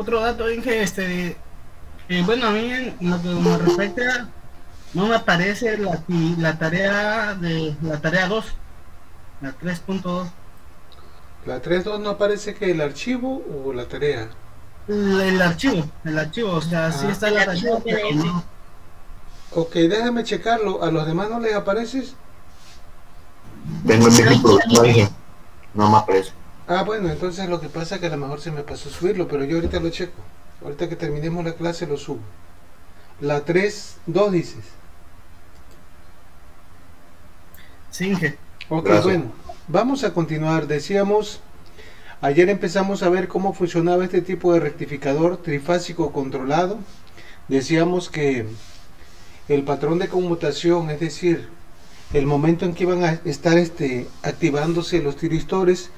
otro dato es que bueno, a mí en lo que me respecta no me aparece la tarea de la tarea 2, la 3.2. La 3.2 no aparece que el archivo o la tarea. El archivo, o sea, sí Ah, está El la tarea, archivo pero PDF. no. ok, déjame checarlo. ¿A los demás no les apareces? Tengo el mismo problema, dije, no me aparece. Ah, bueno, entonces lo que pasa es que a lo mejor se me pasó subirlo, pero yo ahorita lo checo. Ahorita que terminemos la clase lo subo. La 3.2 dices. Sí, Inge. Ok, Gracias. bueno, vamos a continuar. Decíamos, ayer empezamos a ver cómo funcionaba este tipo de rectificador trifásico controlado. Decíamos que el patrón de conmutación, es decir, el momento en que iban a estar activándose los tiristores,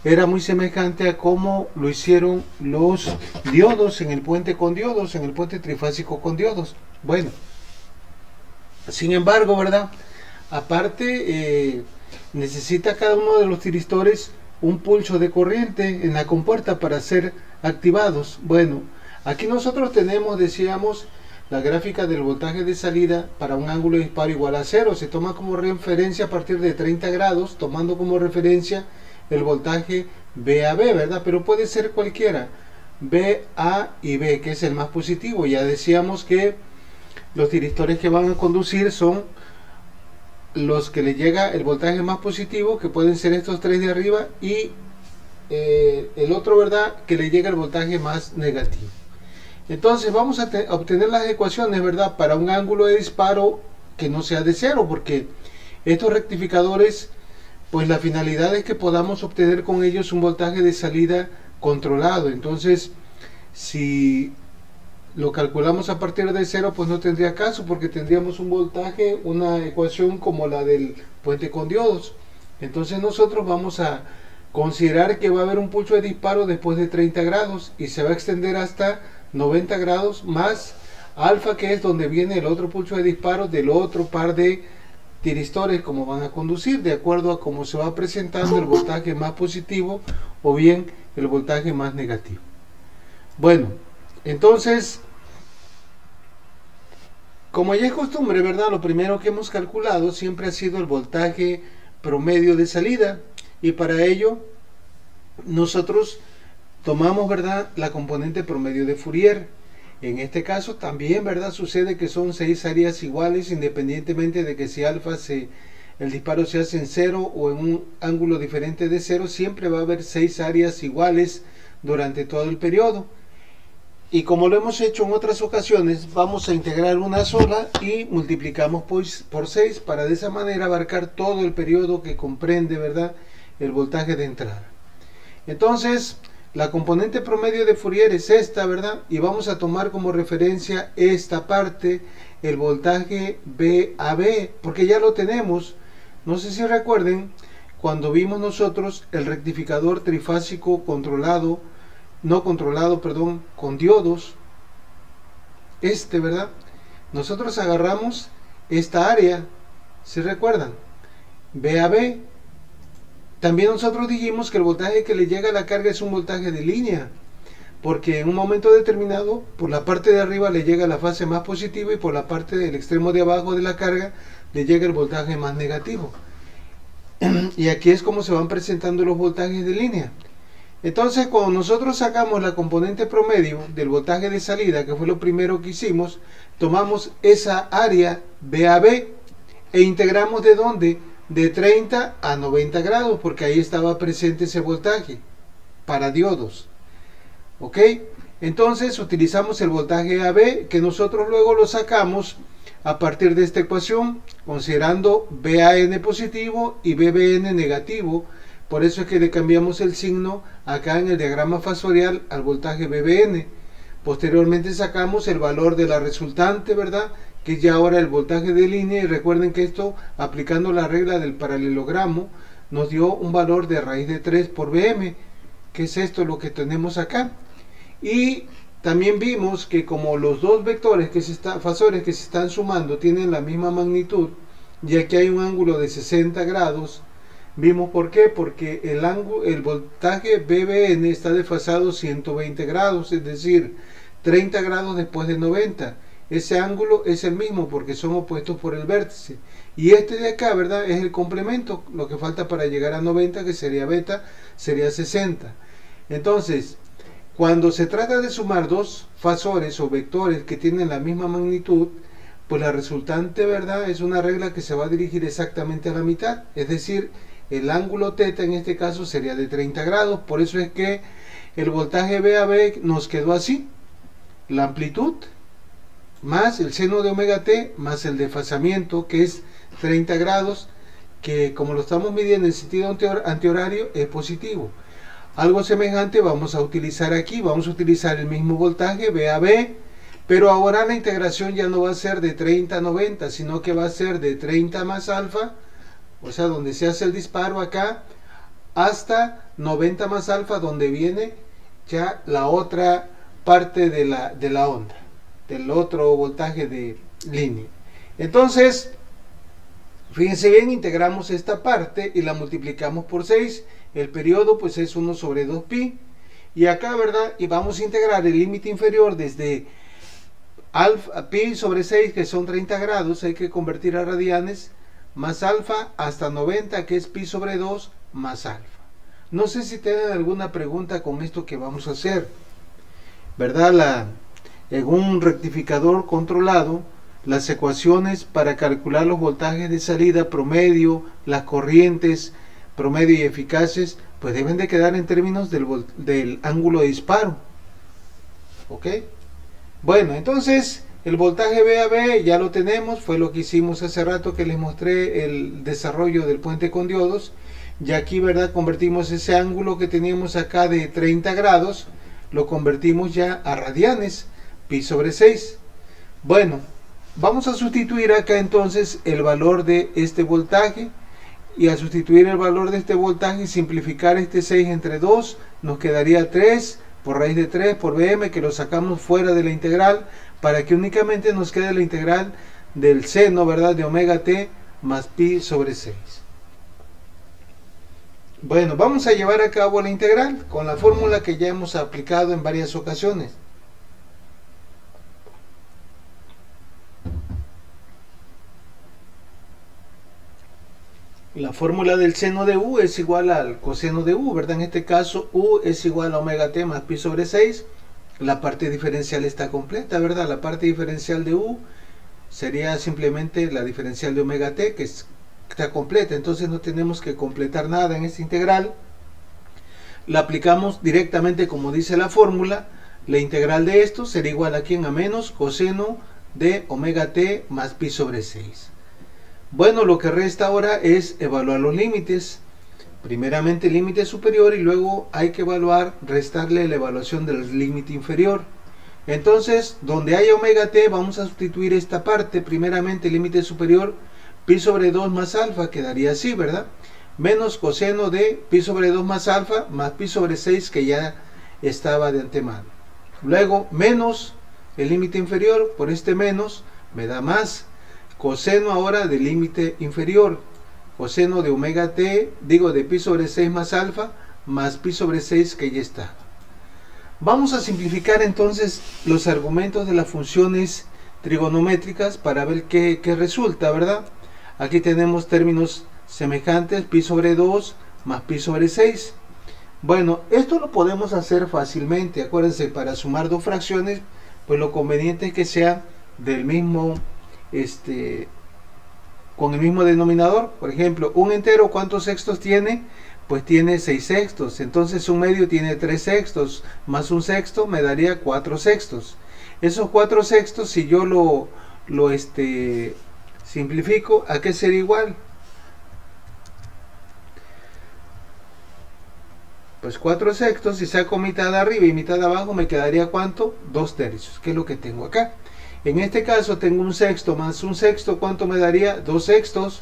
era muy semejante a cómo lo hicieron los diodos en el puente con diodos, en el puente trifásico con diodos. Bueno, sin embargo, ¿verdad? Aparte, necesita cada uno de los tiristores un pulso de corriente en la compuerta para ser activados. Bueno, aquí nosotros tenemos, decíamos, la gráfica del voltaje de salida para un ángulo de disparo igual a cero. Se toma como referencia a partir de 30 grados, tomando como referencia el voltaje VAB, ¿verdad? Pero puede ser cualquiera, B, A y B, que es el más positivo. Ya decíamos que los tiristores que van a conducir son los que le llega el voltaje más positivo, que pueden ser estos tres de arriba, y el otro, ¿verdad?, que le llega el voltaje más negativo. Entonces vamos a obtener las ecuaciones, ¿verdad?, para un ángulo de disparo que no sea de cero, porque estos rectificadores, pues la finalidad es que podamos obtener con ellos un voltaje de salida controlado. Entonces, si lo calculamos a partir de cero, pues no tendría caso, porque tendríamos un voltaje, una ecuación como la del puente con diodos. Entonces nosotros vamos a considerar que va a haber un pulso de disparo después de 30 grados y se va a extender hasta 90 grados más alfa, que es donde viene el otro pulso de disparo del otro par de tiristores, como van a conducir, de acuerdo a cómo se va presentando el voltaje más positivo o bien el voltaje más negativo. Bueno, entonces, como ya es costumbre, ¿verdad? Lo primero que hemos calculado siempre ha sido el voltaje promedio de salida, y para ello nosotros tomamos, ¿verdad?, la componente promedio de Fourier. En este caso también, ¿verdad?, sucede que son 6 áreas iguales, independientemente de que si alfa el disparo se hace en cero o en un ángulo diferente de cero, siempre va a haber 6 áreas iguales durante todo el periodo. Y como lo hemos hecho en otras ocasiones, vamos a integrar una sola y multiplicamos por 6 para de esa manera abarcar todo el periodo que comprende, ¿verdad?, el voltaje de entrada. Entonces, la componente promedio de Fourier es esta, ¿verdad? Y vamos a tomar como referencia esta parte, el voltaje VAB, porque ya lo tenemos. No sé si recuerden, cuando vimos nosotros el rectificador trifásico controlado, no controlado, perdón, con diodos, ¿verdad? Nosotros agarramos esta área, ¿se recuerdan? VAB. También nosotros dijimos que el voltaje que le llega a la carga es un voltaje de línea, porque en un momento determinado, por la parte de arriba le llega la fase más positiva y por la parte del extremo de abajo de la carga le llega el voltaje más negativo. Y aquí es como se van presentando los voltajes de línea. Entonces, cuando nosotros sacamos la componente promedio del voltaje de salida, que fue lo primero que hicimos, tomamos esa área VAB e integramos ¿de dónde? De 30 a 90 grados, porque ahí estaba presente ese voltaje para diodos. ¿Ok? Entonces utilizamos el voltaje AB, que nosotros luego lo sacamos a partir de esta ecuación, considerando VAN positivo y VBN negativo. Por eso es que le cambiamos el signo acá en el diagrama fasorial al voltaje VBN. Posteriormente sacamos el valor de la resultante, ¿verdad?, que es ya ahora el voltaje de línea, y recuerden que esto, aplicando la regla del paralelogramo, nos dio un valor de raíz de 3 por Bm, que es esto lo que tenemos acá. Y también vimos que como los dos vectores fasores que se están sumando tienen la misma magnitud, y aquí hay un ángulo de 60 grados, Vimos por qué, porque el voltaje BBN está desfasado 120 grados, es decir, 30 grados después de 90. Ese ángulo es el mismo porque son opuestos por el vértice. Y este de acá, ¿verdad? Es el complemento, lo que falta para llegar a 90, que sería beta, sería 60. Entonces, cuando se trata de sumar dos fasores o vectores que tienen la misma magnitud, pues la resultante, ¿verdad?, es una regla que se va a dirigir exactamente a la mitad. Es decir, el ángulo θ en este caso sería de 30 grados. Por eso es que el voltaje VAB nos quedó así. La amplitud más el seno de omega t más el desfasamiento, que es 30 grados, que como lo estamos midiendo en sentido antihorario es positivo. Algo semejante vamos a utilizar aquí. Vamos a utilizar el mismo voltaje VAB, pero ahora la integración ya no va a ser de 30 a 90, sino que va a ser de 30 más alfa, o sea, donde se hace el disparo acá, hasta 90 más alfa, donde viene ya la otra parte de la onda, del otro voltaje de línea. Entonces, fíjense bien, integramos esta parte y la multiplicamos por 6. El periodo pues es 1 sobre 2pi. Y acá, ¿verdad? Y vamos a integrar el límite inferior desde alfa, pi sobre 6, que son 30 grados, hay que convertir a radianes, más alfa hasta 90, que es pi sobre 2 más alfa. No sé si tienen alguna pregunta con esto que vamos a hacer, ¿verdad? En un rectificador controlado, las ecuaciones para calcular los voltajes de salida promedio, las corrientes promedio y eficaces, pues deben de quedar en términos del ángulo de disparo. ¿Ok? Bueno, entonces el voltaje VAB ya lo tenemos, fue lo que hicimos hace rato que les mostré el desarrollo del puente con diodos. Y aquí, ¿verdad?, convertimos ese ángulo que teníamos acá de 30 grados, lo convertimos ya a radianes, pi sobre 6. Bueno, vamos a sustituir acá entonces el valor de este voltaje, y al sustituir el valor de este voltaje y simplificar este 6 entre 2, nos quedaría 3 por raíz de 3 por Bm, que lo sacamos fuera de la integral, para que únicamente nos quede la integral del seno, ¿verdad?, de omega t más pi sobre 6. Bueno, vamos a llevar a cabo la integral con la fórmula que ya hemos aplicado en varias ocasiones. La fórmula del seno de u es igual al coseno de u, ¿verdad? En este caso, u es igual a omega t más pi sobre 6. La parte diferencial está completa, ¿verdad? La parte diferencial de u sería simplemente la diferencial de omega t, que está completa. Entonces no tenemos que completar nada en esta integral. La aplicamos directamente como dice la fórmula. La integral de esto será igual a ¿quién? A menos coseno de omega t más pi sobre 6. Bueno, lo que resta ahora es evaluar los límites. Primeramente el límite superior y luego hay que evaluar, restarle la evaluación del límite inferior. Entonces, donde haya omega t, vamos a sustituir esta parte. Primeramente el límite superior, pi sobre 2 más alfa, quedaría así, ¿verdad? Menos coseno de pi sobre 2 más alfa más pi sobre 6, que ya estaba de antemano. Luego, menos el límite inferior, por este menos, me da más coseno ahora del límite inferior, coseno de omega t, digo de pi sobre 6 más alfa, más pi sobre 6, que ya está. Vamos a simplificar entonces los argumentos de las funciones trigonométricas para ver qué resulta, ¿verdad? Aquí tenemos términos semejantes, pi sobre 2 más pi sobre 6. Bueno, esto lo podemos hacer fácilmente. Acuérdense, para sumar dos fracciones, pues lo conveniente es que sea del mismo con el mismo denominador. Por ejemplo, un entero, ¿cuántos sextos tiene? Pues tiene 6 sextos. Entonces un medio tiene 3 sextos, más un sexto me daría 4 sextos. Esos 4 sextos, si yo lo simplifico, ¿a qué sería igual? Pues 4 sextos, si saco mitad arriba y mitad abajo, me quedaría ¿cuánto? 2 tercios, que es lo que tengo acá. En este caso tengo un sexto más un sexto, ¿cuánto me daría? 2 sextos,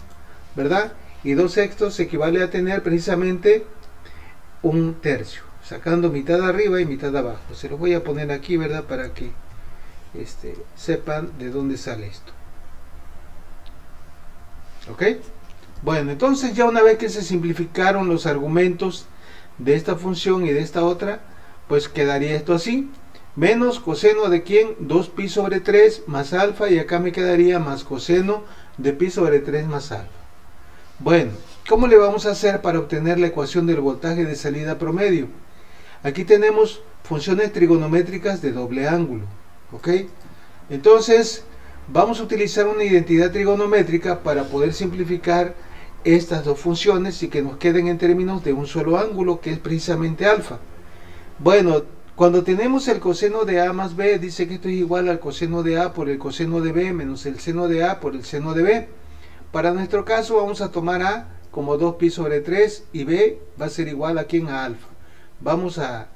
¿verdad? Y 2 sextos equivale a tener precisamente un tercio, sacando mitad arriba y mitad abajo. Se los voy a poner aquí, ¿verdad? Para que sepan de dónde sale esto. ¿Ok? Bueno, entonces ya una vez que se simplificaron los argumentos de esta función y de esta otra, pues quedaría esto así. Menos coseno de quién, 2pi sobre 3 más alfa, y acá me quedaría más coseno de pi sobre 3 más alfa. Bueno, ¿cómo le vamos a hacer para obtener la ecuación del voltaje de salida promedio? Aquí tenemos funciones trigonométricas de doble ángulo, ¿ok? Entonces, vamos a utilizar una identidad trigonométrica para poder simplificar estas dos funciones y que nos queden en términos de un solo ángulo, que es precisamente alfa. Bueno, cuando tenemos el coseno de a más b, dice que esto es igual al coseno de a por el coseno de b menos el seno de a por el seno de b. Para nuestro caso vamos a tomar a como 2pi sobre 3 y b va a ser igual a quién, a alfa. Vamos a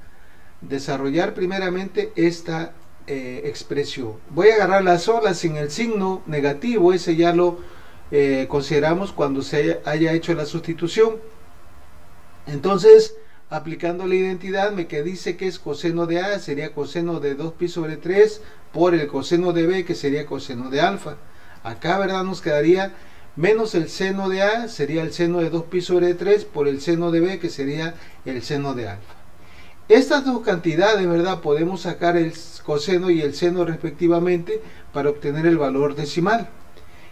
desarrollar primeramente esta expresión. Voy a agarrar la sola sin el signo negativo, ese ya lo consideramos cuando se haya hecho la sustitución. Entonces, aplicando la identidad, me que dice que es coseno de a, sería coseno de 2pi sobre 3 por el coseno de b, que sería coseno de alfa. Acá, ¿verdad?, nos quedaría menos el seno de a, sería el seno de 2pi sobre 3 por el seno de b, que sería el seno de alfa. Estas dos cantidades, ¿verdad?, podemos sacar el coseno y el seno respectivamente para obtener el valor decimal.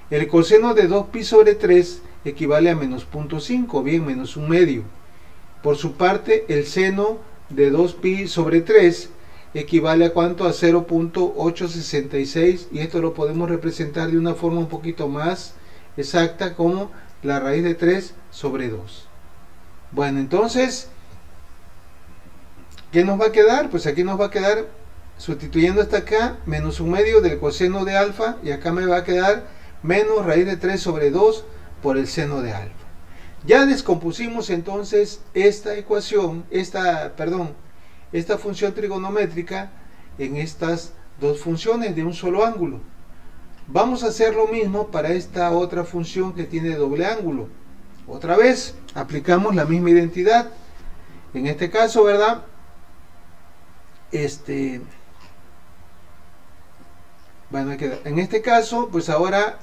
El coseno de 2pi sobre 3 equivale a menos 0.5, bien, menos un medio. Por su parte, el seno de 2pi sobre 3 equivale a ¿cuánto? A 0.866, y esto lo podemos representar de una forma un poquito más exacta como la raíz de 3 sobre 2. Bueno, entonces, ¿qué nos va a quedar? Pues aquí nos va a quedar, sustituyendo hasta acá, menos un medio del coseno de alfa, y acá me va a quedar menos raíz de 3 sobre 2 por el seno de alfa. Ya descompusimos entonces esta ecuación, esta función trigonométrica en estas dos funciones de un solo ángulo. Vamos a hacer lo mismo para esta otra función que tiene doble ángulo. Otra vez aplicamos la misma identidad. En este caso, ¿verdad?, bueno, en este caso, pues ahora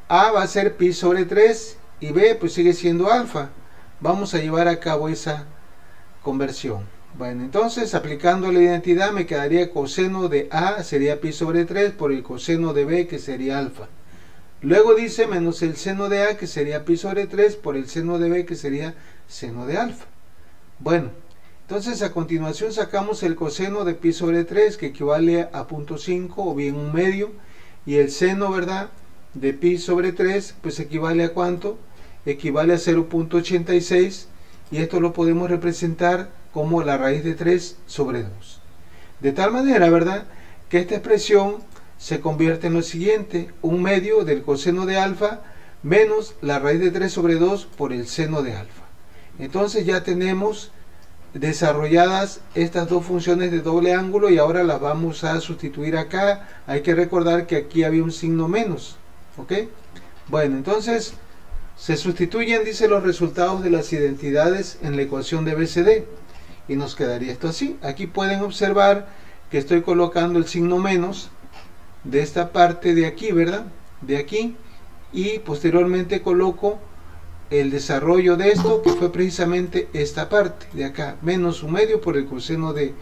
a va a ser pi sobre 3 y b pues sigue siendo alfa. Vamos a llevar a cabo esa conversión. Bueno, entonces aplicando la identidad me quedaría coseno de a sería pi sobre 3 por el coseno de b, que sería alfa. Luego dice menos el seno de a, que sería pi sobre 3 por el seno de b, que sería seno de alfa. Bueno, entonces a continuación sacamos el coseno de pi sobre 3, que equivale a 0.5 o bien un medio, y el seno, ¿verdad?, de pi sobre 3 pues equivale a ¿cuánto? Equivale a 0.86, y esto lo podemos representar como la raíz de 3 sobre 2. De tal manera, ¿verdad?, que esta expresión se convierte en lo siguiente: un medio del coseno de alfa menos la raíz de 3 sobre 2 por el seno de alfa. Entonces ya tenemos desarrolladas estas dos funciones de doble ángulo, y ahora las vamos a sustituir acá. Hay que recordar que aquí había un signo menos, ¿ok? Bueno, entonces se sustituyen, dice, los resultados de las identidades en la ecuación de BCD, y nos quedaría esto así. Aquí pueden observar que estoy colocando el signo menos de esta parte de aquí, ¿verdad?, de aquí, y posteriormente coloco el desarrollo de esto, que fue precisamente esta parte de acá, menos un medio por el coseno de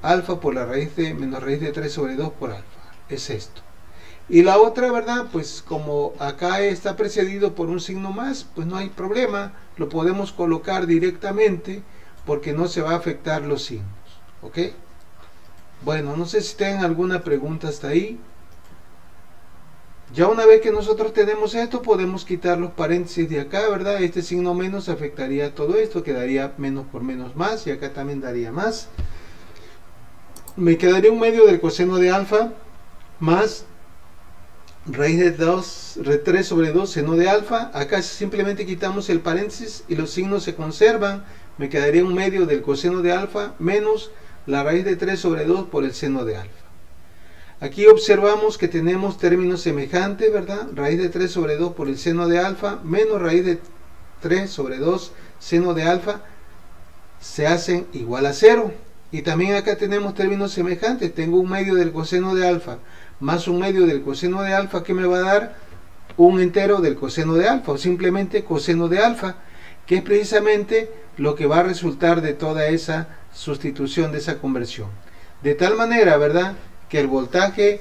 alfa por la raíz de menos raíz de 3 sobre 2 por alfa, es esto. Y la otra, ¿verdad?, pues como acá está precedido por un signo más, pues no hay problema, lo podemos colocar directamente porque no se va a afectar los signos, ¿ok? Bueno, no sé si tienen alguna pregunta hasta ahí. Ya una vez que nosotros tenemos esto, podemos quitar los paréntesis de acá, ¿verdad? Este signo menos afectaría todo esto, quedaría menos por menos más, y acá también daría más. Me quedaría un medio del coseno de alfa más raíz de 3 sobre 2 seno de alfa. Acá simplemente quitamos el paréntesis y los signos se conservan. Me quedaría un medio del coseno de alfa menos la raíz de 3 sobre 2 por el seno de alfa. Aquí observamos que tenemos términos semejantes, ¿verdad? Raíz de 3 sobre 2 por el seno de alfa menos raíz de 3 sobre 2 seno de alfa se hacen igual a 0. Y también acá tenemos términos semejantes. Tengo un medio del coseno de alfa más un medio del coseno de alfa, que me va a dar un entero del coseno de alfa, o simplemente coseno de alfa, que es precisamente lo que va a resultar de toda esa sustitución, de esa conversión. De tal manera, ¿verdad?, que el voltaje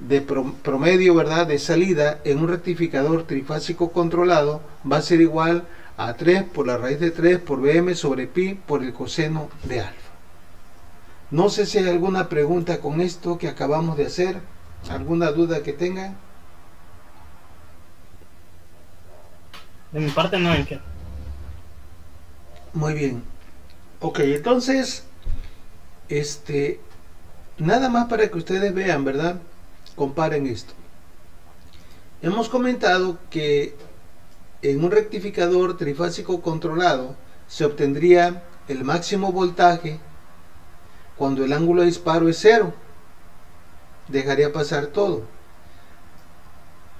de promedio, ¿verdad?, de salida en un rectificador trifásico controlado va a ser igual a 3 por la raíz de 3 por Vm sobre pi por el coseno de alfa. No sé si hay alguna pregunta con esto que acabamos de hacer, alguna duda que tengan. De mi parte no hay que. Muy bien. Ok, entonces, nada más para que ustedes vean, ¿verdad? Comparen esto. Hemos comentado que en un rectificador trifásico controlado se obtendría el máximo voltaje cuando el ángulo de disparo es 0. Dejaría pasar todo.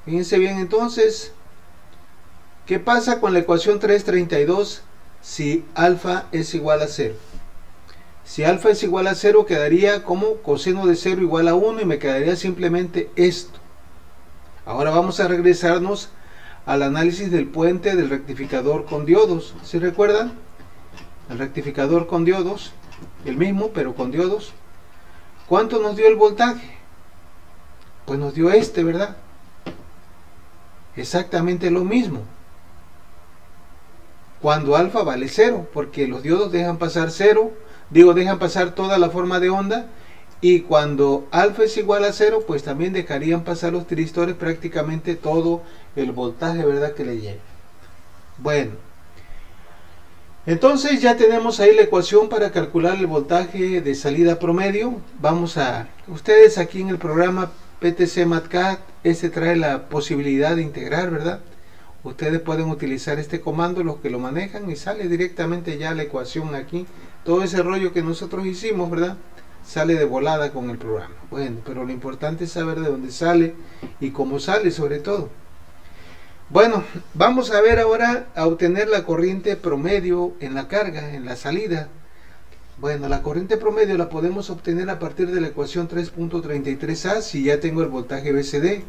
Fíjense bien entonces, ¿qué pasa con la ecuación 332 si alfa es igual a 0? Si alfa es igual a 0 quedaría como coseno de 0 igual a 1 y me quedaría simplemente esto. Ahora vamos a regresarnos al análisis del puente del rectificador con diodos. ¿Sí recuerdan? El rectificador con diodos, el mismo pero con diodos. ¿Cuánto nos dio el voltaje? Pues nos dio ¿verdad? Exactamente lo mismo. Cuando alfa vale 0, porque los diodos dejan pasar 0, dejan pasar toda la forma de onda, y cuando alfa es igual a 0, pues también dejarían pasar los tiristores prácticamente todo el voltaje, ¿verdad?, que le llega. Bueno, entonces ya tenemos ahí la ecuación para calcular el voltaje de salida promedio. Ustedes aquí en el programa PTC MATCAD, trae la posibilidad de integrar, ¿verdad? Ustedes pueden utilizar este comando, los que lo manejan, y sale directamente ya la ecuación aquí. Todo ese rollo que nosotros hicimos, ¿verdad?, sale de volada con el programa. Bueno, pero lo importante es saber de dónde sale y cómo sale, sobre todo. Bueno, vamos a ver ahora a obtener la corriente promedio en la carga, en la salida. Bueno, la corriente promedio la podemos obtener a partir de la ecuación 3.33a si ya tengo el voltaje BCD.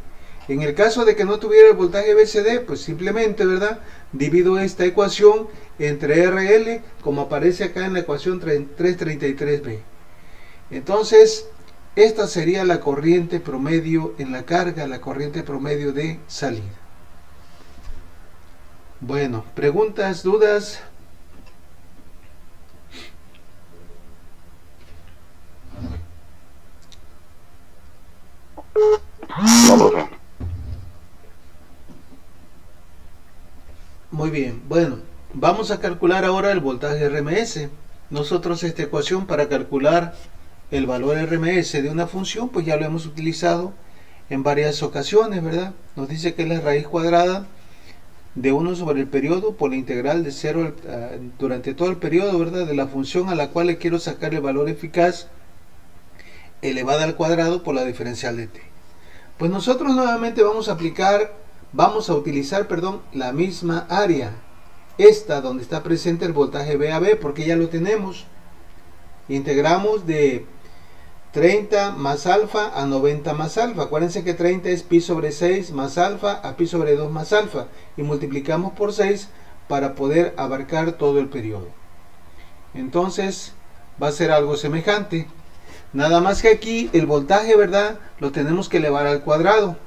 En el caso de que no tuviera el voltaje BCD, pues simplemente, ¿verdad?, divido esta ecuación entre RL, como aparece acá en la ecuación 333b. Entonces, esta sería la corriente promedio en la carga, la corriente promedio de salida. Bueno, preguntas, dudas. No, profe. Muy bien, bueno, vamos a calcular ahora el voltaje RMS. Nosotros esta ecuación para calcular el valor RMS de una función, pues ya lo hemos utilizado en varias ocasiones, ¿verdad? Nos dice que es la raíz cuadrada de 1 sobre el periodo por la integral de 0 durante todo el periodo, ¿verdad?, de la función a la cual le quiero sacar el valor eficaz elevada al cuadrado por la diferencial de t. Pues nosotros nuevamente vamos a utilizar la misma área, esta donde está presente el voltaje VAB, porque ya lo tenemos. Integramos de 30 más alfa a 90 más alfa. Acuérdense que 30 es pi sobre 6 más alfa a pi sobre 2 más alfa, y multiplicamos por 6 para poder abarcar todo el periodo. Entonces va a ser algo semejante, nada más que aquí el voltaje, ¿verdad?, lo tenemos que elevar al cuadrado.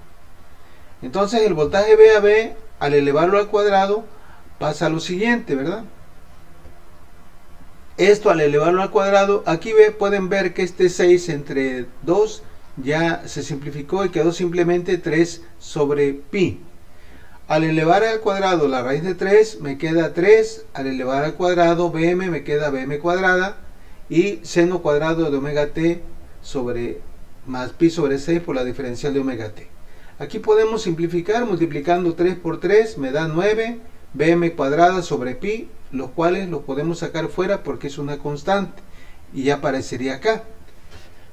Entonces el voltaje VAB, al elevarlo al cuadrado, pasa lo siguiente, ¿verdad? Esto al elevarlo al cuadrado, aquí pueden ver que este 6 entre 2 ya se simplificó y quedó simplemente 3 sobre pi. Al elevar al cuadrado la raíz de 3 me queda 3, al elevar al cuadrado Bm me queda Bm cuadrada, y seno cuadrado de omega t sobre más pi sobre 6 por la diferencial de omega t. Aquí podemos simplificar multiplicando 3 por 3, me da 9 Bm cuadrada sobre pi, los cuales los podemos sacar fuera porque es una constante y ya aparecería acá.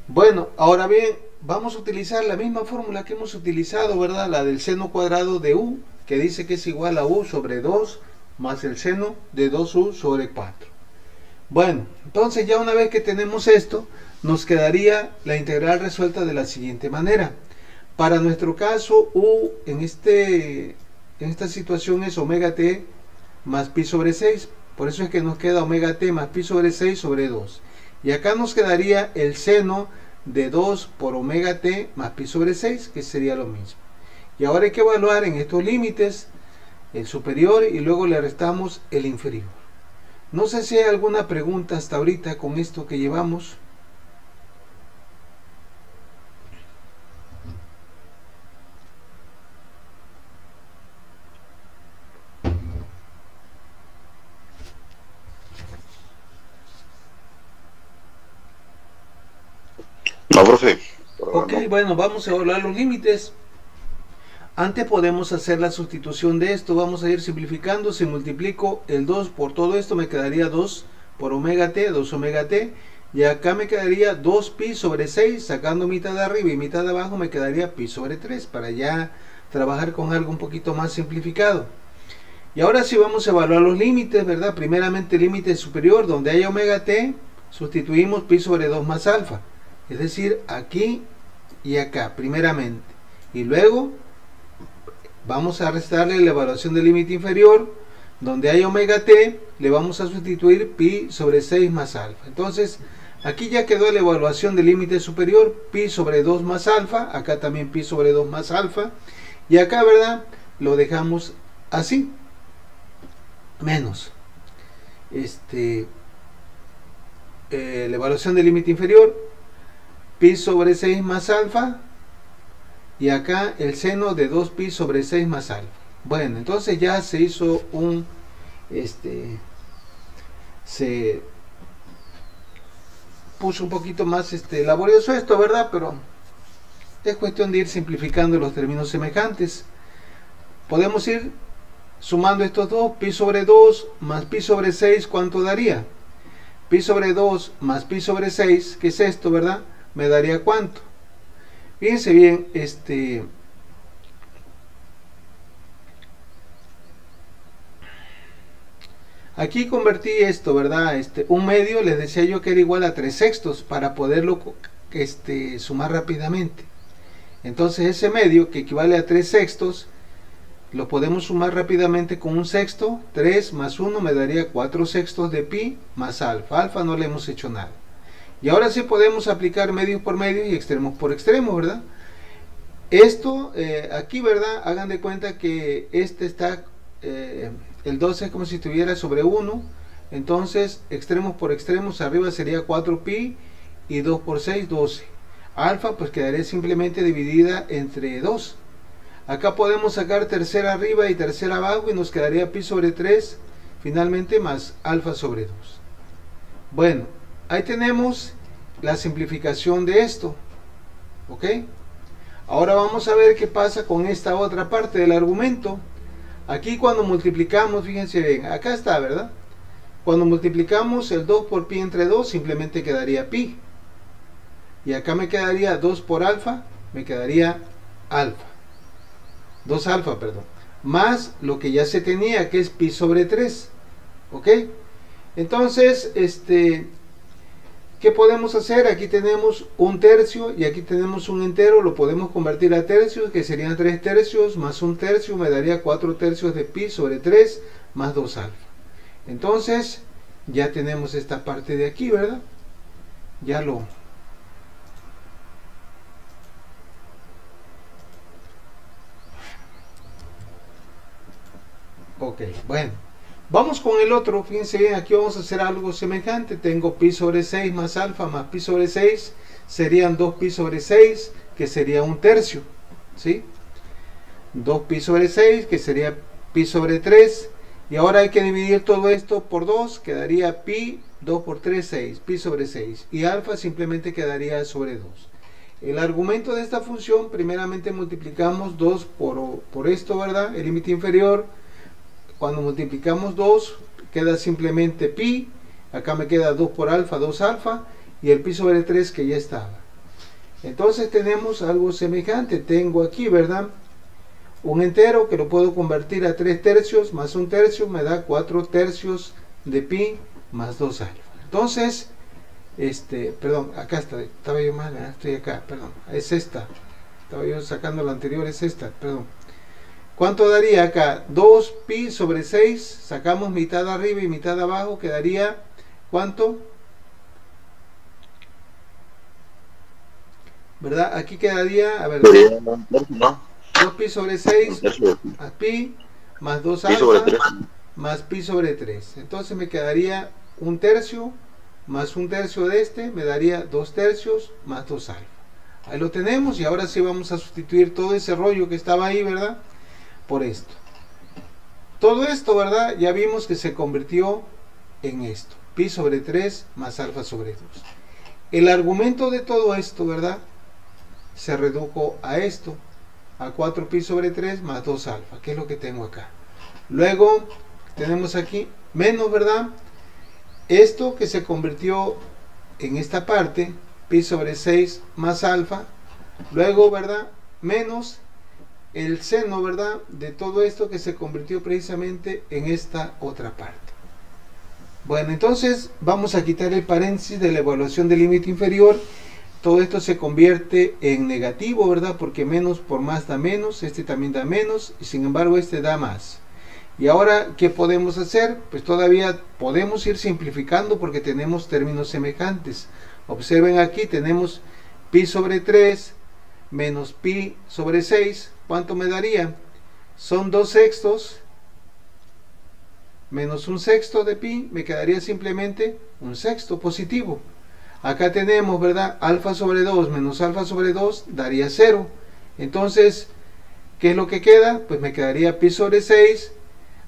Bueno, ahora bien, vamos a utilizar la misma fórmula que hemos utilizado, ¿verdad?, la del seno cuadrado de u, que dice que es igual a u sobre 2 más el seno de 2u sobre 4. Bueno, entonces ya una vez que tenemos esto, nos quedaría la integral resuelta de la siguiente manera. Para nuestro caso, U en esta situación es omega t más pi sobre 6. Por eso es que nos queda omega t más pi sobre 6 sobre 2. Y acá nos quedaría el seno de 2 por omega t más pi sobre 6, que sería lo mismo. Y ahora hay que evaluar en estos límites el superior y luego le restamos el inferior. No sé si hay alguna pregunta hasta ahorita con esto que llevamos. No, profe. Ok, bueno, vamos a evaluar los límites. Antes podemos hacer la sustitución de esto. Vamos a ir simplificando. Si multiplico el 2 por todo esto, me quedaría 2 por omega t, 2 omega t. Y acá me quedaría 2 pi sobre 6. Sacando mitad de arriba y mitad de abajo, me quedaría pi sobre 3. Para ya trabajar con algo un poquito más simplificado. Y ahora sí vamos a evaluar los límites, ¿verdad? Primeramente, límite superior, donde hay omega t, sustituimos pi sobre 2 más alfa. Es decir, aquí y acá, primeramente. Y luego vamos a restarle la evaluación del límite inferior, donde hay omega t, le vamos a sustituir pi sobre 6 más alfa. Entonces, aquí ya quedó la evaluación del límite superior, pi sobre 2 más alfa, acá también pi sobre 2 más alfa, y acá, ¿verdad? Lo dejamos así, menos. La evaluación del límite inferior, pi sobre 6 más alfa, y acá el seno de 2 pi sobre 6 más alfa. Bueno, entonces ya se hizo un se puso un poquito más laborioso esto, ¿verdad? Pero es cuestión de ir simplificando los términos semejantes. Podemos ir sumando estos dos. Pi sobre 2 más pi sobre 6, ¿cuánto daría? Pi sobre 2 más pi sobre 6, ¿qué es esto, verdad? Me daría ¿cuánto? Fíjense bien, aquí convertí esto, ¿verdad? Un medio, les decía yo que era igual a 3 sextos para poderlo sumar rápidamente. Entonces ese medio, que equivale a 3 sextos, lo podemos sumar rápidamente con un sexto. 3 más 1 me daría 4 sextos de pi más alfa. Alfa no le hemos hecho nada. Y ahora sí podemos aplicar medios por medios y extremos por extremos, ¿verdad? Esto, aquí, ¿verdad? Hagan de cuenta que está, el 12 es como si estuviera sobre 1. Entonces, extremos por extremos, arriba sería 4 pi y 2 por 6, 12. Alfa, pues quedaría simplemente dividida entre 2. Acá podemos sacar tercera arriba y tercera abajo y nos quedaría pi sobre 3, finalmente más alfa sobre 2. Bueno, ahí tenemos la simplificación de esto, ¿ok? Ahora vamos a ver qué pasa con esta otra parte del argumento. Aquí cuando multiplicamos, fíjense bien, acá está, ¿verdad? Cuando multiplicamos el 2 por pi entre 2, simplemente quedaría pi. Y acá me quedaría 2 por alfa, me quedaría alfa. 2 alfa, perdón. Más lo que ya se tenía, que es pi sobre 3, ¿ok? Entonces, ¿qué podemos hacer? Aquí tenemos un tercio y aquí tenemos un entero. Lo podemos convertir a tercios, que serían 3 tercios más un tercio me daría 4 tercios de pi sobre 3 más 2 alfa. Entonces ya tenemos esta parte de aquí, ¿verdad? Ya lo... Ok, bueno. Vamos con el otro, fíjense bien, aquí vamos a hacer algo semejante. Tengo pi sobre 6 más alfa más pi sobre 6, serían 2 pi sobre 6, que sería un tercio, ¿sí? 2 pi sobre 6, que sería pi sobre 3, y ahora hay que dividir todo esto por 2, quedaría pi, 2 por 3, 6, pi sobre 6, y alfa simplemente quedaría sobre 2. El argumento de esta función, primeramente multiplicamos 2 por esto, ¿verdad? El límite inferior. Cuando multiplicamos 2, queda simplemente pi, acá me queda 2 por alfa, 2 alfa, y el pi sobre 3 que ya estaba. Entonces tenemos algo semejante, tengo aquí, ¿verdad? Un entero que lo puedo convertir a 3 tercios, más un tercio, me da 4 tercios de pi, más 2 alfa. Entonces, perdón, acá está, estaba yo mal, estoy acá, perdón, es esta. estaba yo sacando la anterior, es esta, perdón. ¿Cuánto daría acá? 2pi sobre 6, sacamos mitad arriba y mitad abajo, quedaría, ¿cuánto? ¿Verdad? Aquí quedaría, a ver, Sería un tercio, ¿no? 2pi sobre 6 Un tercio de más pi más 2 pi sobre alfa 3. más pi sobre 3. Entonces me quedaría un tercio más un tercio de este, me daría 2 tercios más 2 alfa. Ahí lo tenemos y ahora sí vamos a sustituir todo ese rollo que estaba ahí, ¿verdad? Por esto. Todo esto, ¿verdad? Ya vimos que se convirtió en esto. Pi sobre 3 más alfa sobre 2. El argumento de todo esto, ¿verdad? Se redujo a esto. A 4pi sobre 3 más 2 alfa, que es lo que tengo acá. Luego tenemos aquí menos, ¿verdad? Esto que se convirtió en esta parte, pi sobre 6 más alfa. Luego, ¿verdad? Menos el seno, ¿verdad? De todo esto que se convirtió precisamente en esta otra parte. Bueno, entonces vamos a quitar el paréntesis de la evaluación del límite inferior. Todo esto se convierte en negativo, ¿verdad? Porque menos por más da menos, este también da menos, y sin embargo este da más. Y ahora, ¿qué podemos hacer? Pues todavía podemos ir simplificando porque tenemos términos semejantes. Observen aquí, tenemos pi sobre 3 menos pi sobre 6. ¿Cuánto me daría? Son 2 sextos menos un sexto de pi, me quedaría simplemente un sexto positivo. Acá tenemos, ¿verdad? Alfa sobre 2 menos alfa sobre 2 daría 0. Entonces, ¿qué es lo que queda? Pues me quedaría pi sobre 6.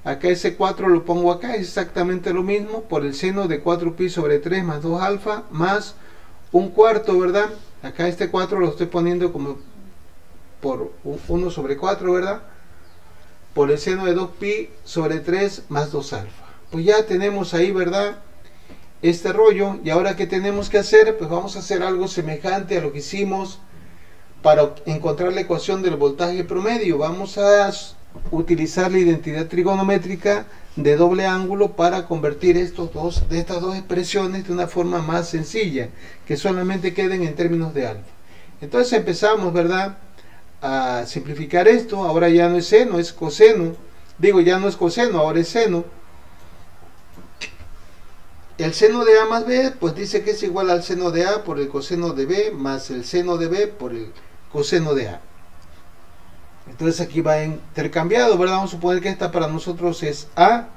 Acá ese 4 lo pongo acá, es exactamente lo mismo, por el seno de 4pi sobre 3 más 2 alfa, más un cuarto, ¿verdad? Acá este 4 lo estoy poniendo como por 1 sobre 4, ¿verdad? Por el seno de 2pi sobre 3 más 2 alfa. Pues ya tenemos ahí, ¿verdad? Este rollo. Y ahora, ¿qué tenemos que hacer? Pues vamos a hacer algo semejante a lo que hicimos para encontrar la ecuación del voltaje promedio. Vamos a utilizar la identidad trigonométrica de doble ángulo para convertir estas dos expresiones de una forma más sencilla, que solamente queden en términos de alfa. Entonces empezamos, ¿verdad?, a simplificar esto. Ahora ya no es seno, es coseno. Digo, ya no es coseno, ahora es seno. El seno de A más B, pues dice que es igual al seno de A por el coseno de B más el seno de B por el coseno de A. Entonces aquí va intercambiado, ¿verdad? Vamos a suponer que esta para nosotros es A.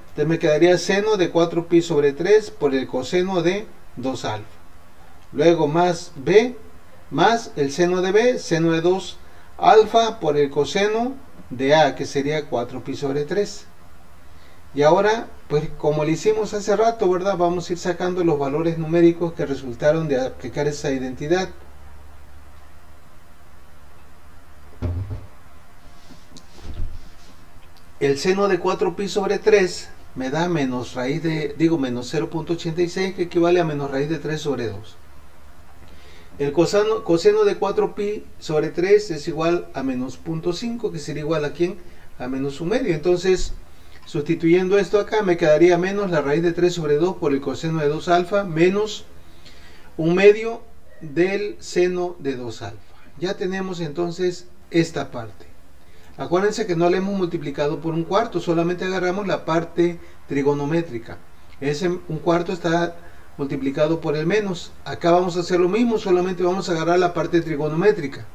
Entonces me quedaría seno de 4pi sobre 3 por el coseno de 2 alfa. Luego más B más el seno de B, seno de 2 alfa por el coseno de A, que sería 4pi sobre 3. Y ahora, pues como lo hicimos hace rato, ¿verdad? Vamos a ir sacando los valores numéricos que resultaron de aplicar esa identidad. El seno de 4pi sobre 3 me da menos raíz de, menos 0.86, que equivale a menos raíz de 3 sobre 2. El coseno de 4pi sobre 3 es igual a menos 0.5, que sería igual a ¿quién? A menos 1/2. Entonces, sustituyendo esto acá, me quedaría menos la raíz de 3 sobre 2 por el coseno de 2 alfa, menos 1/2 del seno de 2 alfa. Ya tenemos entonces esta parte. Acuérdense que no le hemos multiplicado por un cuarto, solamente agarramos la parte trigonométrica. Ese un cuarto está multiplicado por el menos. Acá vamos a hacer lo mismo, solamente vamos a agarrar la parte trigonométrica.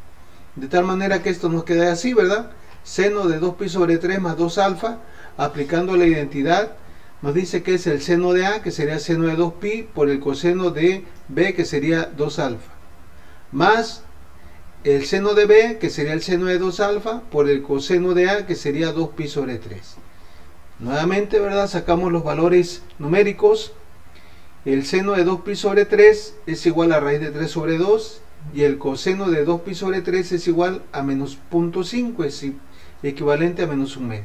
De tal manera que esto nos queda así, ¿verdad? Seno de 2pi sobre 3 más 2 alfa, aplicando la identidad, nos dice que es el seno de A, que sería seno de 2pi, por el coseno de B, que sería 2 alfa, más el seno de B, que sería el seno de 2 alfa, por el coseno de A, que sería 2pi sobre 3. Nuevamente, ¿verdad? Sacamos los valores numéricos. El seno de 2pi sobre 3 es igual a raíz de 3 sobre 2, y el coseno de 2pi sobre 3 es igual a menos 0.5, es equivalente a menos 1/2.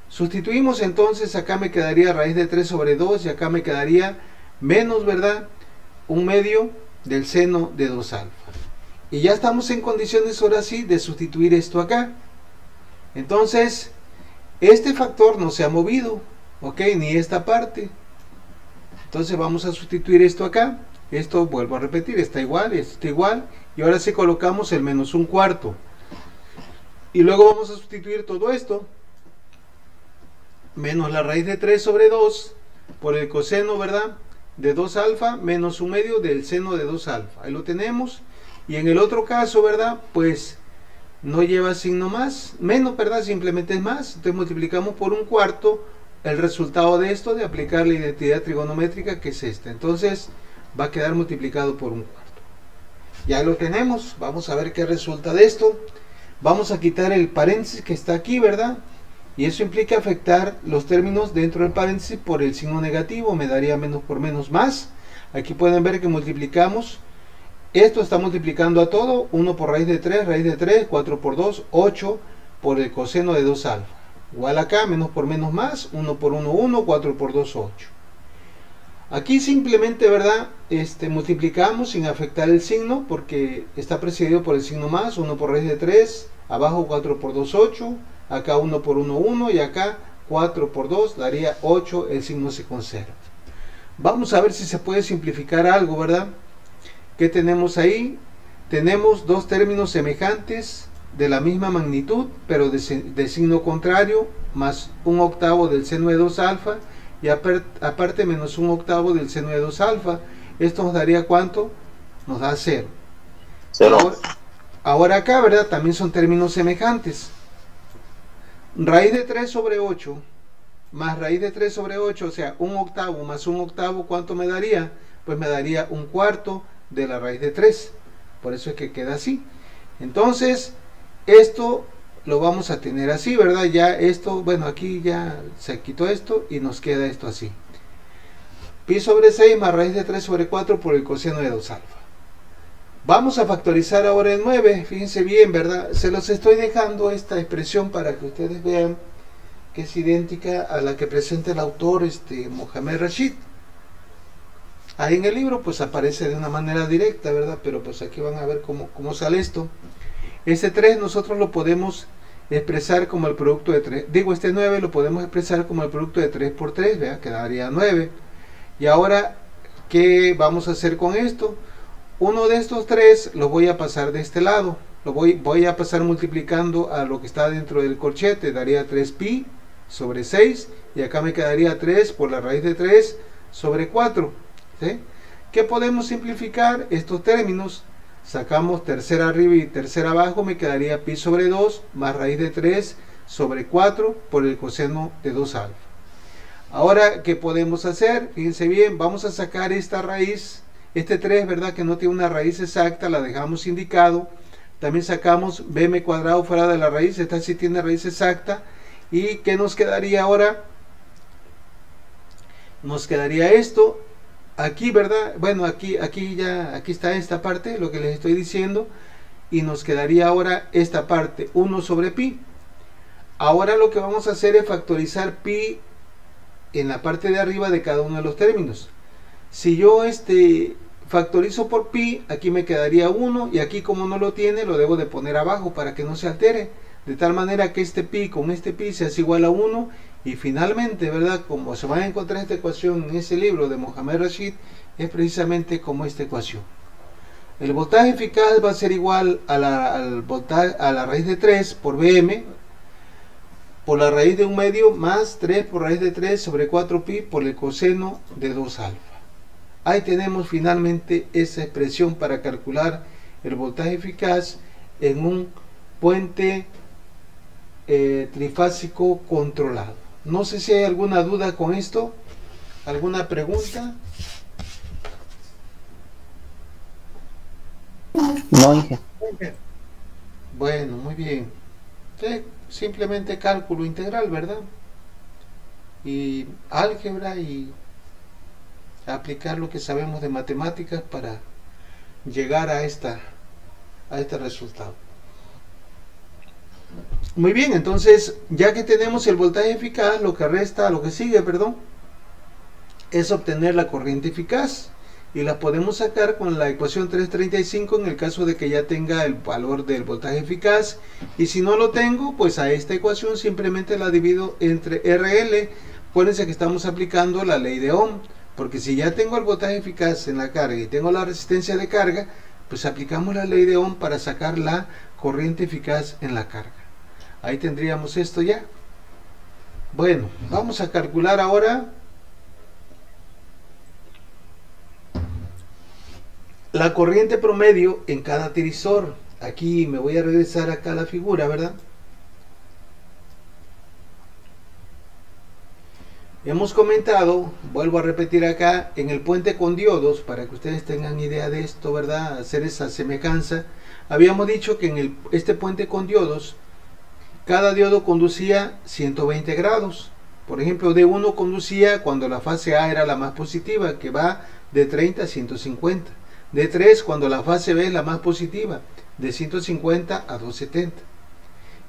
Sustituimos entonces, acá me quedaría raíz de 3 sobre 2, y acá me quedaría menos, ¿verdad?, 1/2 del seno de 2 alfa. Y ya estamos en condiciones ahora sí de sustituir esto acá. Entonces, este factor no se ha movido, ¿ok? Ni esta parte. Entonces vamos a sustituir esto acá. Esto, vuelvo a repetir, está igual, esto está igual. Y ahora sí colocamos el menos un cuarto. Y luego vamos a sustituir todo esto, menos la raíz de 3 sobre 2, por el coseno, ¿verdad?, de 2 alfa, menos 1/2 del seno de 2 alfa. Ahí lo tenemos. Y en el otro caso, ¿verdad?, pues no lleva signo más, menos, ¿verdad?, simplemente es más. Entonces multiplicamos por un cuarto el resultado de esto, de aplicar la identidad trigonométrica, que es esta. Entonces va a quedar multiplicado por un cuarto. Ya lo tenemos. Vamos a ver qué resulta de esto. Vamos a quitar el paréntesis que está aquí, ¿verdad? Y eso implica afectar los términos dentro del paréntesis por el signo negativo. Me daría menos por menos más. Aquí pueden ver que multiplicamos. Esto está multiplicando a todo. 1 por raíz de 3, 4 por 2, 8 por el coseno de 2 alfa. Igual acá, menos por menos más. 1 por 1, 1, 4 por 2, 8. Aquí simplemente, ¿verdad?, multiplicamos sin afectar el signo, porque está precedido por el signo más. 1 por raíz de 3, abajo 4 por 2, 8, acá 1 por 1, 1, y acá 4 por 2 daría 8, el signo se conserva. Vamos a ver si se puede simplificar algo, ¿verdad? ¿Qué tenemos ahí? Tenemos dos términos semejantes de la misma magnitud, pero de signo contrario, más un octavo del seno de 2 alfa, y aparte menos un octavo del seno de 2 alfa. Esto nos daría ¿cuánto? Nos da 0. Ahora acá, ¿verdad?, también son términos semejantes. Raíz de 3 sobre 8 más raíz de 3 sobre 8, o sea, un octavo más un octavo, ¿cuánto me daría? Pues me daría un cuarto de la raíz de 3. Por eso es que queda así. Entonces, esto lo vamos a tener así, ¿verdad? Ya esto, bueno, aquí ya se quitó esto y nos queda esto así. Pi sobre 6 más raíz de 3 sobre 4 por el coseno de 2 alfa. Vamos a factorizar ahora el 9. Fíjense bien, ¿verdad? Se los estoy dejando esta expresión para que ustedes vean que es idéntica a la que presenta el autor, Mohamed Rashid. Ahí en el libro pues aparece de una manera directa, ¿verdad? Pero pues aquí van a ver cómo sale esto. Este 3 nosotros lo podemos expresar como el producto de 3. Digo, este 9 lo podemos expresar como el producto de 3 por 3, ¿verdad? Quedaría 9. Y ahora, ¿qué vamos a hacer con esto? Uno de estos 3 lo voy a pasar de este lado. Lo voy a pasar multiplicando a lo que está dentro del corchete. Daría 3pi sobre 6. Y acá me quedaría 3 por la raíz de 3 sobre 4. ¿Sí? ¿Qué podemos simplificar? Estos términos. Sacamos tercera arriba y tercera abajo. Me quedaría pi sobre 2 más raíz de 3 sobre 4 por el coseno de 2 alfa. Ahora, ¿qué podemos hacer? Fíjense bien, vamos a sacar esta raíz. Este 3, ¿verdad?, que no tiene una raíz exacta, la dejamos indicado. También sacamos bm cuadrado fuera de la raíz. Esta sí tiene raíz exacta. ¿Y qué nos quedaría ahora? Nos quedaría esto. Aquí, ¿verdad? Bueno, aquí está esta parte, lo que les estoy diciendo. Y nos quedaría ahora esta parte, 1 sobre pi. Ahora lo que vamos a hacer es factorizar pi en la parte de arriba de cada uno de los términos. Si yo factorizo por pi, aquí me quedaría 1, y aquí como no lo tiene, lo debo de poner abajo para que no se altere, de tal manera que este pi con este pi se hace igual a 1, y finalmente, ¿verdad?, como se va a encontrar esta ecuación en ese libro de Mohamed Rashid, es precisamente como esta ecuación. El voltaje eficaz va a ser igual a la raíz de 3 por Bm, por la raíz de 1/2 más 3 por raíz de 3 sobre 4pi por el coseno de 2 alfa. Ahí tenemos finalmente esa expresión para calcular el voltaje eficaz en un puente trifásico controlado. No sé si hay alguna duda con esto, alguna pregunta. No, Inge. Bueno, muy bien. Simplemente cálculo integral, ¿verdad? Y álgebra y aplicar lo que sabemos de matemáticas para llegar a este resultado. Muy bien, entonces ya que tenemos el voltaje eficaz, lo que sigue, es obtener la corriente eficaz, y la podemos sacar con la ecuación 335 en el caso de que ya tenga el valor del voltaje eficaz, y si no lo tengo, pues a esta ecuación simplemente la divido entre RL. Acuérdense que estamos aplicando la ley de Ohm. Porque si ya tengo el voltaje eficaz en la carga y tengo la resistencia de carga, pues aplicamos la ley de Ohm para sacar la corriente eficaz en la carga. Ahí tendríamos esto ya. Bueno, vamos a calcular ahora la corriente promedio en cada tiristor. Aquí me voy a regresar acá a la figura, ¿verdad? Hemos comentado, vuelvo a repetir acá, en el puente con diodos, para que ustedes tengan idea de esto, ¿verdad? Hacer esa semejanza. Habíamos dicho que en este puente con diodos, cada diodo conducía 120 grados. Por ejemplo, D1 conducía cuando la fase A era la más positiva, que va de 30 a 150. D3 cuando la fase B es la más positiva, de 150 a 270.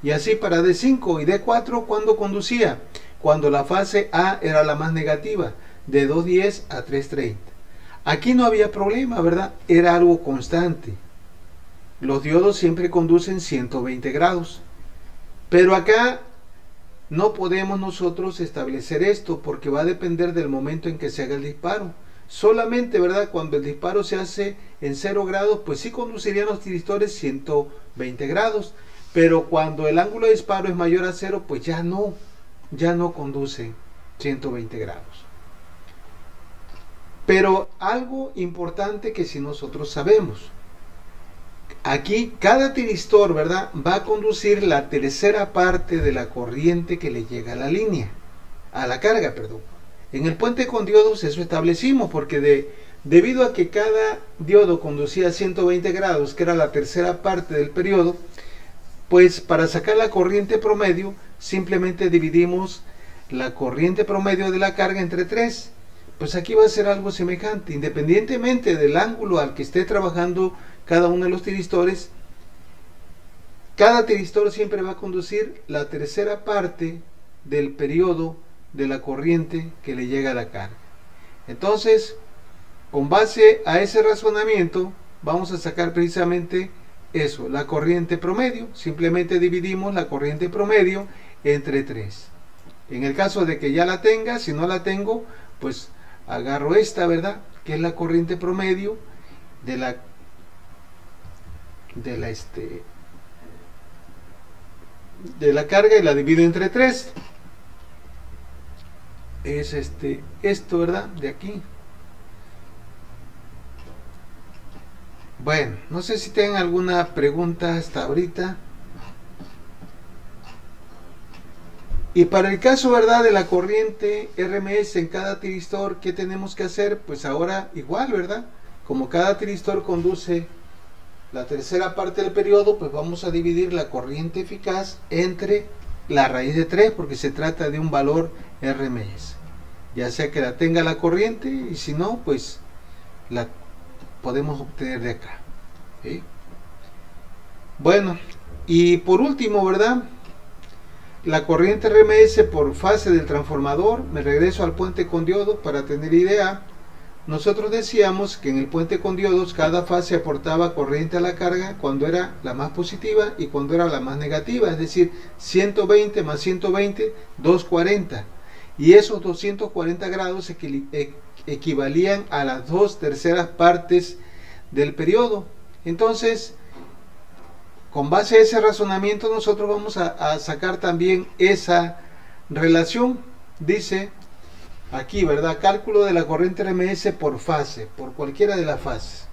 Y así para D5 y D4 cuando conducía, cuando la fase A era la más negativa, de 210 a 330. Aquí no había problema, ¿verdad? Era algo constante. Los diodos siempre conducen 120 grados. Pero acá no podemos nosotros establecer esto porque va a depender del momento en que se haga el disparo. Solamente, ¿verdad? Cuando el disparo se hace en 0 grados, pues sí conducirían los tiristores 120 grados. Pero cuando el ángulo de disparo es mayor a 0, pues ya no conduce 120 grados. Pero algo importante que si nosotros sabemos, aquí cada tiristor, ¿verdad?, va a conducir la tercera parte de la corriente que le llega a la línea, a la carga, perdón. En el puente con diodos eso establecimos, porque debido a que cada diodo conducía 120 grados, que era la tercera parte del periodo, pues para sacar la corriente promedio, simplemente dividimos la corriente promedio de la carga entre 3. Pues aquí va a ser algo semejante, independientemente del ángulo al que esté trabajando cada uno de los tiristores. Cada tiristor siempre va a conducir la tercera parte del periodo de la corriente que le llega a la carga. Entonces, con base a ese razonamiento, vamos a sacar precisamente eso, la corriente promedio. Simplemente dividimos la corriente promedio entre 3. En el caso de que ya la tenga, si no la tengo, pues agarro esta, ¿verdad?, que es la corriente promedio de la carga, y la divido entre 3. Es esto, ¿verdad?, de aquí. Bueno, no sé si tienen alguna pregunta hasta ahorita. Y para el caso, ¿verdad?, de la corriente RMS en cada tiristor, ¿qué tenemos que hacer? Pues ahora igual, ¿verdad? Como cada tiristor conduce la tercera parte del periodo, pues vamos a dividir la corriente eficaz entre la raíz de 3, porque se trata de un valor RMS. Ya sea que la tenga la corriente, y si no, pues la podemos obtener de acá. ¿Sí? Bueno, y por último, ¿verdad?, la corriente RMS por fase del transformador. Me regreso al puente con diodos para tener idea. Nosotros decíamos que en el puente con diodos cada fase aportaba corriente a la carga cuando era la más positiva y cuando era la más negativa, es decir, 120 más 120, 240. Y esos 240 grados equivalían a las 2/3 partes del periodo. Entonces, con base a ese razonamiento, nosotros vamos a sacar también esa relación. Dice aquí, ¿verdad?, cálculo de la corriente RMS por fase, por cualquiera de las fases.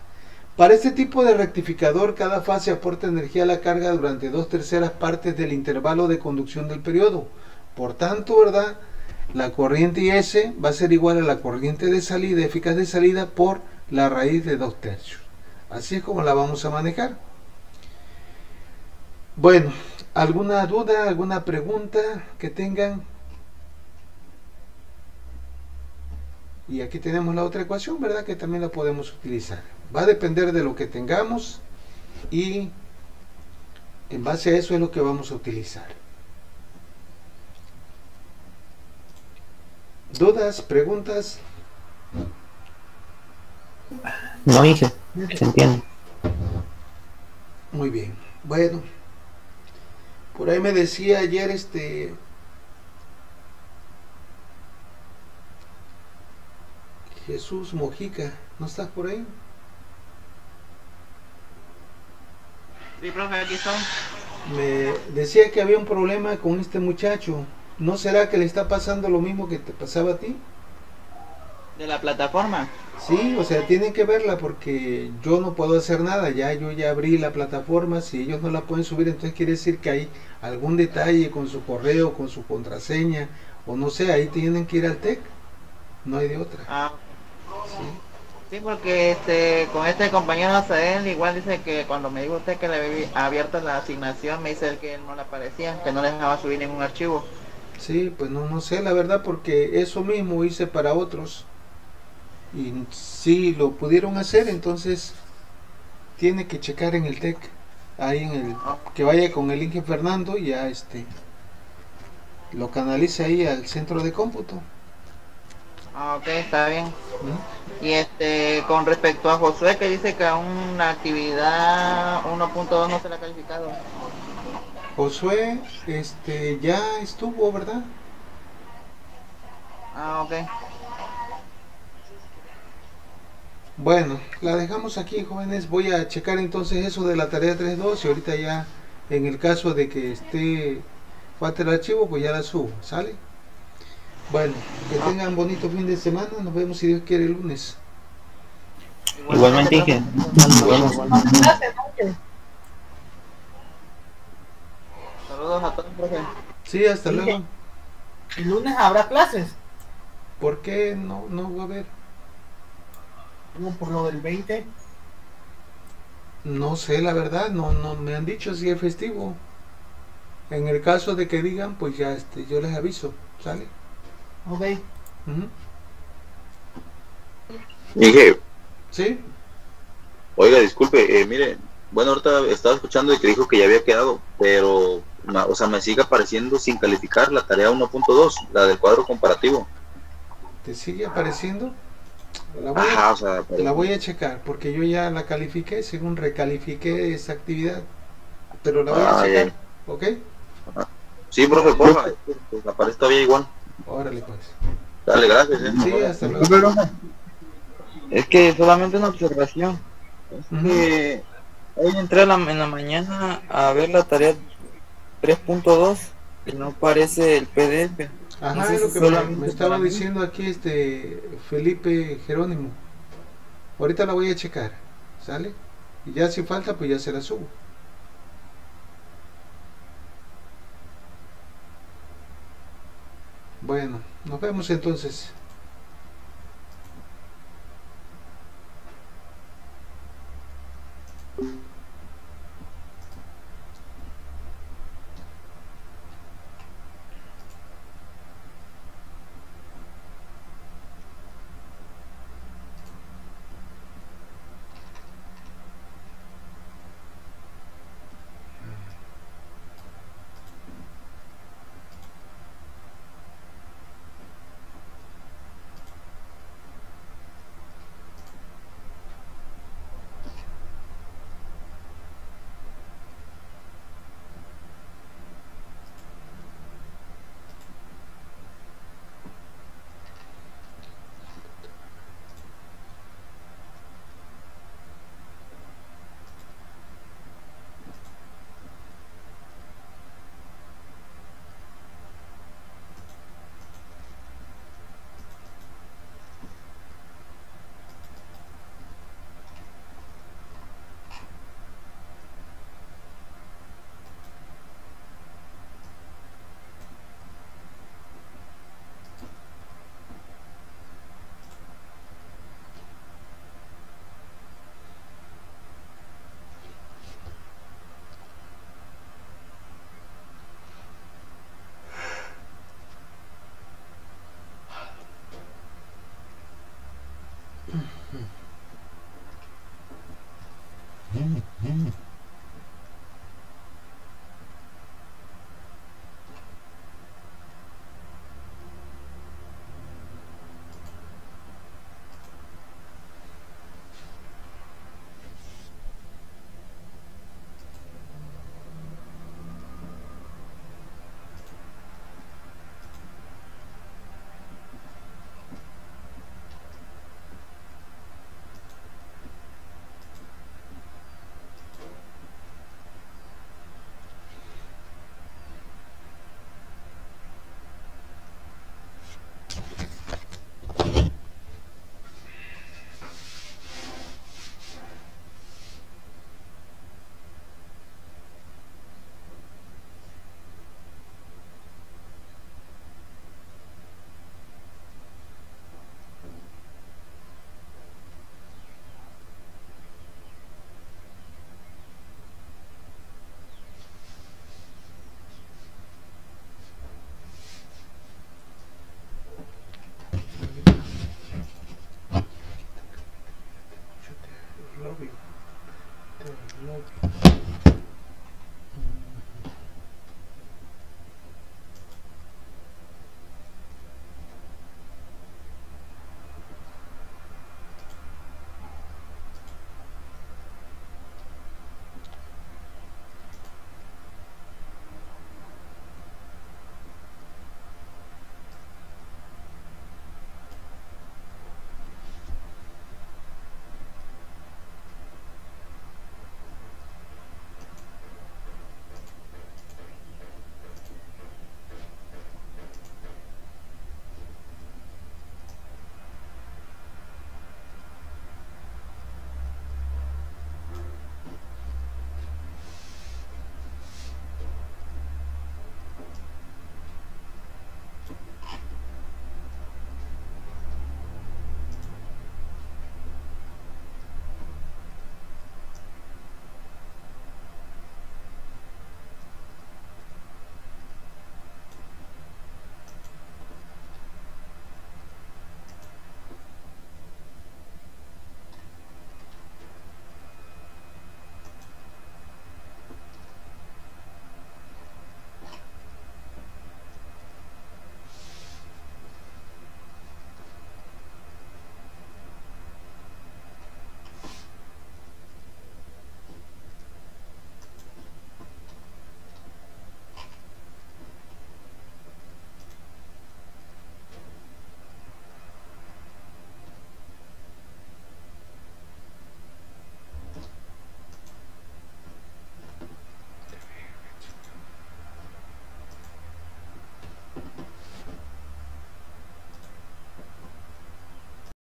Para este tipo de rectificador, cada fase aporta energía a la carga durante 2/3 partes del intervalo de conducción del periodo. Por tanto, ¿verdad?, la corriente IS va a ser igual a la corriente de salida, eficaz de salida, por la raíz de 2/3. Así es como la vamos a manejar. Bueno, ¿alguna duda, alguna pregunta que tengan? Y aquí tenemos la otra ecuación, ¿verdad?, que también la podemos utilizar. Va a depender de lo que tengamos y en base a eso es lo que vamos a utilizar. ¿Dudas, preguntas? No, hice, se entiende. Muy bien. Bueno, por ahí me decía ayer Jesús Mojica, ¿no estás por ahí? Sí, profe, aquí estoy. Me decía que había un problema con este muchacho. ¿No será que le está pasando lo mismo que te pasaba a ti? De la plataforma. Sí, o sea, tienen que verla porque yo no puedo hacer nada. Yo ya abrí la plataforma. Si ellos no la pueden subir, entonces quiere decir que hay algún detalle con su correo, con su contraseña, o no sé, ahí tienen que ir al TEC. No hay de otra. Ah, Sí. sí, porque con este compañero Azael igual dice que cuando me dijo usted que le había abierto la asignación, me dice él que él no le aparecía, que no le dejaba subir ningún archivo. Sí, pues no sé la verdad porque eso mismo hice para otros y sí lo pudieron hacer, entonces tiene que checar en el TEC, ahí en el Ah, que vaya con el Inge Fernando y ya lo canalice ahí al centro de cómputo. ok, está bien. ¿Mm? Y con respecto a Josué, que dice que aún la actividad 1.2 no se le ha calificado. Josué, ya estuvo, ¿verdad? Ah, ok. Bueno, la dejamos aquí, jóvenes. Voy a checar entonces eso de la tarea 3.2 y ahorita ya, en el caso de que falte el archivo, pues ya la subo, ¿sale? Bueno, que tengan bonito fin de semana. Nos vemos si Dios quiere el lunes. Igualmente, Inge. Nos vemos. Saludos a todos, profe. Sí, hasta Dije, luego. el lunes habrá clases. ¿Por qué no va a haber? Como por lo del 20. No sé, la verdad, no me han dicho si es festivo. En el caso de que digan, pues ya yo les aviso, ¿sale? Ok. Ujú. Dije, ¿Sí? oiga, disculpe, mire, bueno, ahorita estaba escuchando y que dijo que ya había quedado, pero, o sea, me sigue apareciendo sin calificar la tarea 1.2, la del cuadro comparativo. ¿Te sigue apareciendo? Ajá, o sea, La voy a checar porque yo ya la califiqué, según recalifiqué esa actividad, pero la voy a ya. checar, ¿ok? Sí, profe, porfa, pues aparece todavía igual. Órale pues. Dale, gracias, Sí, hasta luego. Es que solamente una observación. Ujú. Que hoy entré en la mañana a ver la tarea 3.2 y no aparece el PDF. No Ajá, sé es lo si que solamente me estaba para mí. diciendo aquí Felipe Jerónimo. Ahorita la voy a checar, ¿sale? Y ya si falta, pues ya se la subo. Bueno, nos vemos entonces.